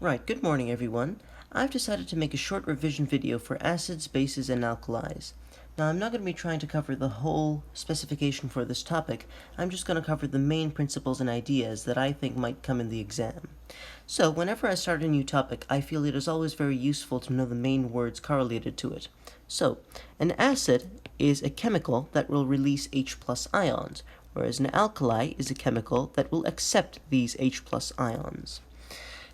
Right, good morning everyone. I've decided to make a short revision video for acids, bases, and alkalis. Now I'm not going to be trying to cover the whole specification for this topic. I'm just going to cover the main principles and ideas that I think might come in the exam. So whenever I start a new topic, I feel it is always very useful to know the main words correlated to it. So, an acid is a chemical that will release H+ ions, whereas an alkali is a chemical that will accept these H+ ions.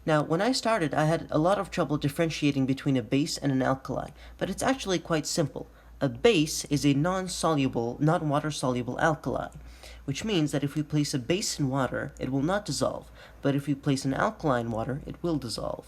Now, when I started, I had a lot of trouble differentiating between a base and an alkali, but it's actually quite simple. A base is a non-soluble, non-water-soluble alkali, which means that if we place a base in water, it will not dissolve, but if we place an alkali in water, it will dissolve.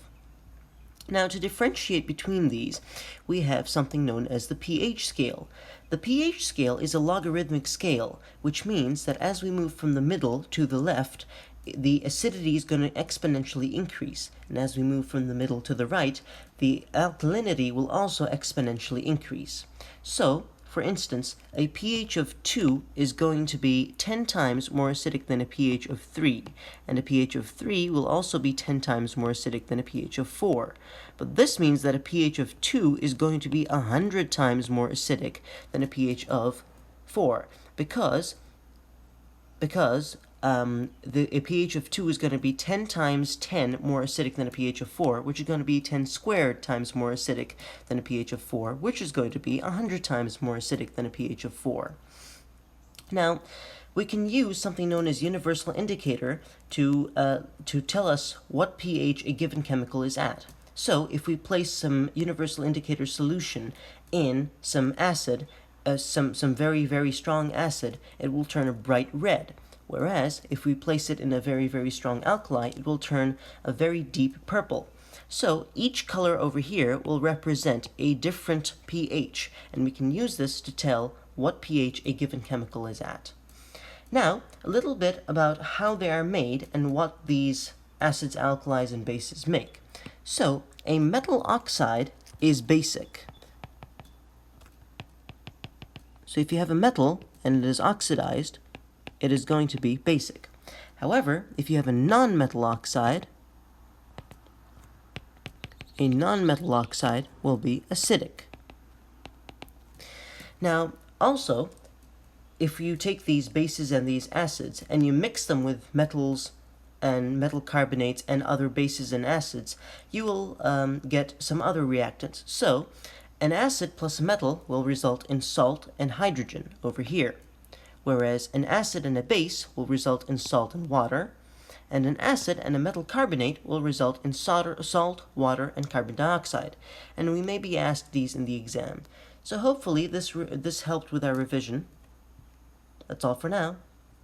Now, to differentiate between these, we have something known as the pH scale. The pH scale is a logarithmic scale, which means that as we move from the middle to the left, the acidity is going to exponentially increase, and as we move from the middle to the right, the alkalinity will also exponentially increase. So, for instance, a pH of 2 is going to be 10 times more acidic than a pH of 3, and a pH of 3 will also be 10 times more acidic than a pH of 4. But this means that a pH of 2 is going to be 100 times more acidic than a pH of 4, because a pH of 2 is going to be 10 times 10 more acidic than a pH of 4, which is going to be 10 squared times more acidic than a pH of 4, which is going to be 100 times more acidic than a pH of 4. Now, we can use something known as universal indicator to tell us what pH a given chemical is at. So, if we place some universal indicator solution in some acid, some very, very strong acid, it will turn a bright red. Whereas, if we place it in a very, very strong alkali, it will turn a very deep purple. So, each color over here will represent a different pH, and we can use this to tell what pH a given chemical is at. Now, a little bit about how they are made and what these acids, alkalis, and bases make. So, a metal oxide is basic. So if you have a metal and it is oxidized, it is going to be basic. However, if you have a non-metal oxide will be acidic. Now, also, if you take these bases and these acids and you mix them with metals and metal carbonates and other bases and acids, you will get some other reactants. So, an acid plus a metal will result in salt and hydrogen over here, whereas an acid and a base will result in salt and water, and an acid and a metal carbonate will result in salt, water, and carbon dioxide. And we may be asked these in the exam. So hopefully this helped with our revision. That's all for now.